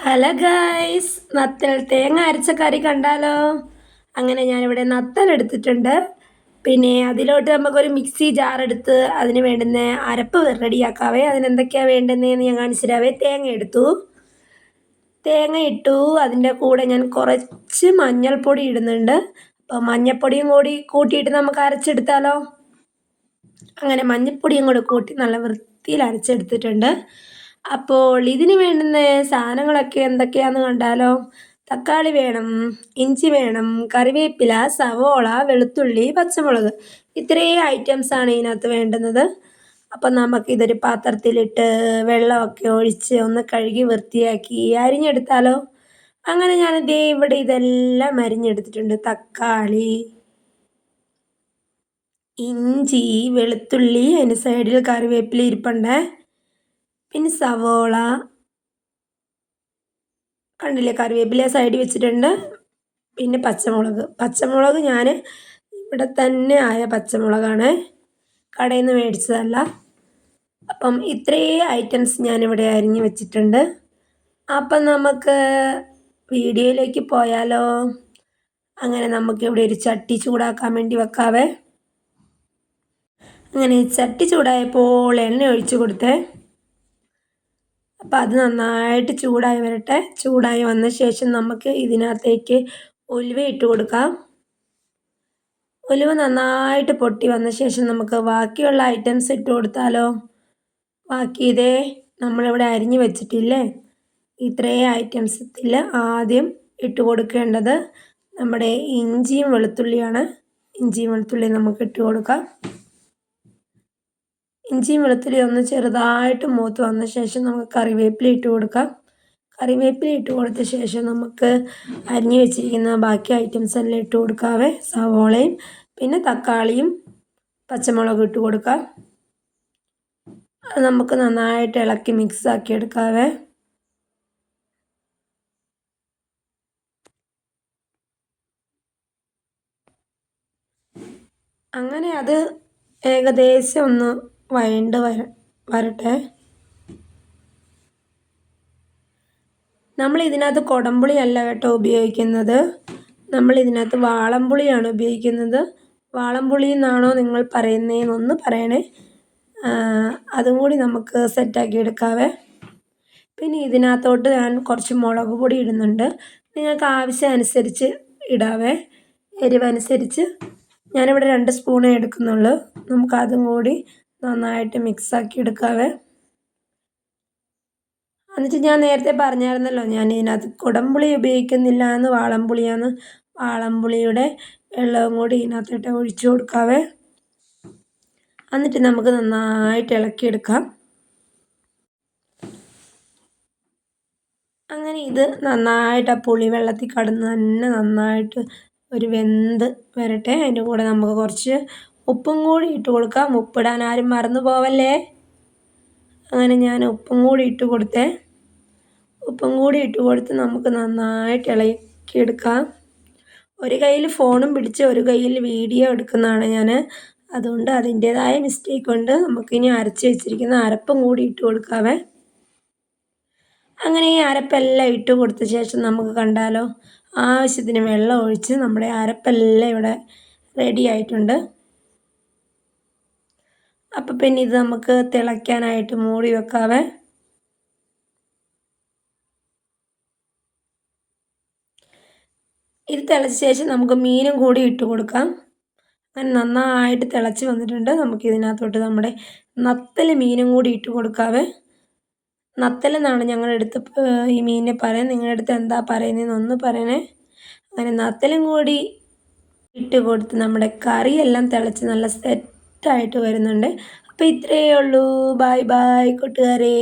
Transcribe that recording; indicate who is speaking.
Speaker 1: Hello guys, നത്തൽ തേങ്ങ അരച്ച കറി കണ്ടാലോ? അങ്ങനെ ഞാനിവിടെ നത്തൽ എടുത്തിട്ടുണ്ട്. പിന്നെ അതിലോട്ട് നമുക്കൊരു മിക്സി ജാർ എടുത്ത് അതിന് വേണ്ടുന്ന അരപ്പ് റെഡിയാക്കാവേ. അതിനെന്തൊക്കെയാണ് വേണ്ടുന്നതെന്ന് ഞാൻ കാണിച്ചു തരാവേ. തേങ്ങ ഇട്ടു. അതിൻ്റെ കൂടെ ഞാൻ കുറച്ച് മഞ്ഞൾപ്പൊടി ഇടുന്നുണ്ട്. അപ്പോൾ മഞ്ഞൾപ്പൊടിയും കൂടി കൂട്ടിയിട്ട് നമുക്ക് അരച്ചെടുത്താലോ? അങ്ങനെ മഞ്ഞൾപ്പൊടിയും കൂടെ കൂട്ടി നല്ല വൃത്തിയിൽ അരച്ചെടുത്തിട്ടുണ്ട്. അപ്പോൾ ഇതിന് വേണ്ടുന്ന സാധനങ്ങളൊക്കെ എന്തൊക്കെയാണെന്ന് കണ്ടാലോ? തക്കാളി വേണം, ഇഞ്ചി വേണം, കറിവേപ്പില, സവോള, വെളുത്തുള്ളി, പച്ചമുളക്. ഇത്രയും ഐറ്റംസാണ് ഇതിനകത്ത് വേണ്ടുന്നത്. അപ്പം നമുക്കിതൊരു പാത്രത്തിലിട്ട് വെള്ളമൊക്കെ ഒഴിച്ച് ഒന്ന് കഴുകി വൃത്തിയാക്കി അരിഞ്ഞെടുത്താലോ? അങ്ങനെ ഞാൻ ഇവിടെ ഇതെല്ലാം അരിഞ്ഞെടുത്തിട്ടുണ്ട്. തക്കാളി, ഇഞ്ചി, വെളുത്തുള്ളി, അതിന് സൈഡിൽ കറിവേപ്പില ഇരിപ്പുണ്ട്. പിന്നെ സവോള കണ്ടില്ലേ, കറിവേപ്പില സൈഡിൽ വെച്ചിട്ടുണ്ട്. പിന്നെ പച്ചമുളക് ഞാൻ ഇവിടെ തന്നെ ആയ പച്ചമുളകാണ്, കടയിൽ നിന്ന് മേടിച്ചതല്ല. അപ്പം ഇത്രയും ഐറ്റംസ് ഞാനിവിടെ അരിഞ്ഞ് വെച്ചിട്ടുണ്ട്. അപ്പം നമുക്ക് വീഡിയോയിലേക്ക് പോയാലോ? അങ്ങനെ നമുക്കിവിടെ ഒരു ചട്ടി ചൂടാക്കാൻ വേണ്ടി വെക്കാവേ. അങ്ങനെ ചട്ടി ചൂടായപ്പോൾ എണ്ണ ഒഴിച്ച് കൊടുത്തേ. അപ്പോൾ അത് നന്നായിട്ട് ചൂടായി വരട്ടെ. ചൂടായി വന്ന ശേഷം നമുക്ക് ഇതിനകത്തേക്ക് ഉലുവ ഇട്ട് കൊടുക്കാം. ഉലുവ നന്നായിട്ട് പൊട്ടി വന്ന ശേഷം നമുക്ക് ബാക്കിയുള്ള ഐറ്റംസ് ഇട്ട് കൊടുത്താലോ? ബാക്കി ഇതേ നമ്മളിവിടെ അരിഞ്ഞ് വെച്ചിട്ടില്ലേ, ഇത്രയും ഐറ്റംസത്തിൽ ആദ്യം ഇട്ട് കൊടുക്കേണ്ടത് നമ്മുടെ ഇഞ്ചിയും വെളുത്തുള്ളിയാണ്. ഇഞ്ചിയും വെളുത്തുള്ളിയും നമുക്ക് ഇട്ട് കൊടുക്കാം. ഇഞ്ചിയും വെളുത്തുള്ളി ഒന്ന് ചെറുതായിട്ട് മൂത്ത് വന്ന ശേഷം നമുക്ക് കറിവേപ്പില ഇട്ട് കൊടുക്കാം. കറിവേപ്പില ഇട്ട് കൊടുത്ത ശേഷം നമുക്ക് അരിഞ്ഞ് വെച്ചിരിക്കുന്ന ബാക്കി ഐറ്റംസ് എല്ലാം ഇട്ട് കൊടുക്കാവേ. സവോളയും പിന്നെ തക്കാളിയും പച്ചമുളകും ഇട്ട് കൊടുക്കാം. അത് നമുക്ക് നന്നായിട്ട് ഇളക്കി മിക്സാക്കി എടുക്കാവേ. അങ്ങനെ അത് ഏകദേശം ഒന്ന് വരട്ടെ. നമ്മൾ ഇതിനകത്ത് കുടംപുളി അല്ല കേട്ടോ ഉപയോഗിക്കുന്നത്, നമ്മൾ ഇതിനകത്ത് വാളംപുളിയാണ് ഉപയോഗിക്കുന്നത്. വാളംപുളി എന്നാണോ നിങ്ങൾ പറയുന്നതെന്നൊന്ന് പറയണേ. അതും കൂടി നമുക്ക് സെറ്റാക്കി എടുക്കാവേ. പിന്നെ ഇതിനകത്തോട്ട് ഞാൻ കുറച്ച് മുളക് പൊടി ഇടുന്നുണ്ട്. നിങ്ങൾക്ക് ആവശ്യമനുസരിച്ച് ഇടാവേ, എരിവനുസരിച്ച്. ഞാനിവിടെ 2 സ്പൂണേ എടുക്കുന്നുള്ളൂ. നമുക്കതും കൂടി നന്നായിട്ട് മിക്സാക്കി എടുക്കാവേ. എന്നിട്ട് ഞാൻ നേരത്തെ പറഞ്ഞായിരുന്നല്ലോ, ഞാൻ ഇതിനകത്ത് കുടംപുളി ഉപയോഗിക്കുന്നില്ല എന്ന്, വാളംപുളിയാണ്. വാളംപുളിയുടെ വെള്ളവും കൂടി ഇതിനകത്തോട്ട് ഒഴിച്ചു കൊടുക്കാവേ. എന്നിട്ട് നമുക്ക് നന്നായിട്ട് ഇളക്കിയെടുക്കാം. അങ്ങനെ ഇത് നന്നായിട്ട് ആ പുളി വെള്ളത്തിൽ കടന്ന് തന്നെ നന്നായിട്ട് ഒരു വെന്ത് വരട്ടെ. അതിൻ്റെ കൂടെ നമുക്ക് കുറച്ച് ഉപ്പും കൂടി ഇട്ട് കൊടുക്കാം. ഉപ്പിടാൻ ആരും മറന്നു പോവല്ലേ. അങ്ങനെ ഞാൻ ഉപ്പും കൂടി ഇട്ട് കൊടുത്തേ. ഉപ്പും കൂടി ഇട്ട് കൊടുത്ത് നമുക്ക് നന്നായിട്ട് ഇളക്കിയെടുക്കാം. ഒരു കയ്യിൽ ഫോണും പിടിച്ച് ഒരു കയ്യിൽ വീഡിയോ എടുക്കുന്നതാണ് ഞാൻ. അതുകൊണ്ട് അതിൻ്റേതായ മിസ്റ്റേക്ക് കൊണ്ട് നമുക്കിനി അരച്ച് വെച്ചിരിക്കുന്ന അരപ്പും കൂടി ഇട്ട് കൊടുക്കാവേ. അങ്ങനെ ഈ അരപ്പെല്ലാം ഇട്ട് കൊടുത്ത ശേഷം നമുക്ക് കണ്ടാലോ, ആവശ്യത്തിന് വെള്ളം ഒഴിച്ച് നമ്മുടെ അരപ്പെല്ലാം ഇവിടെ റെഡി ആയിട്ടുണ്ട്. അപ്പം പിന്നെ ഇത് നമുക്ക് തിളയ്ക്കാനായിട്ട് മൂടി വെക്കാവേ. ഇത് തിളച്ച ശേഷം നമുക്ക് മീനും കൂടി ഇട്ട് കൊടുക്കാം. അങ്ങനെ നന്നായിട്ട് തിളച്ച് വന്നിട്ടുണ്ട്. നമുക്കിതിനകത്തോട്ട് നമ്മുടെ നത്തൽ മീനും കൂടി ഇട്ട് കൊടുക്കാവേ. നത്തലെന്നാണ് ഞങ്ങളുടെ അടുത്ത് ഈ മീനിനെ പറയുന്നത്. നിങ്ങളുടെ അടുത്ത് എന്താ പറയുന്നതെന്നൊന്ന് പറയണേ. അങ്ങനെ നത്തലും കൂടി ഇട്ട് കൊടുത്ത് നമ്മുടെ കറിയെല്ലാം തിളച്ച് നല്ല സെറ്റായിട്ട് വരുന്നുണ്ട്. അപ്പോൾ ഇത്രയേ ഉള്ളൂ. ബൈ ബൈ കൂട്ടുകാരെ.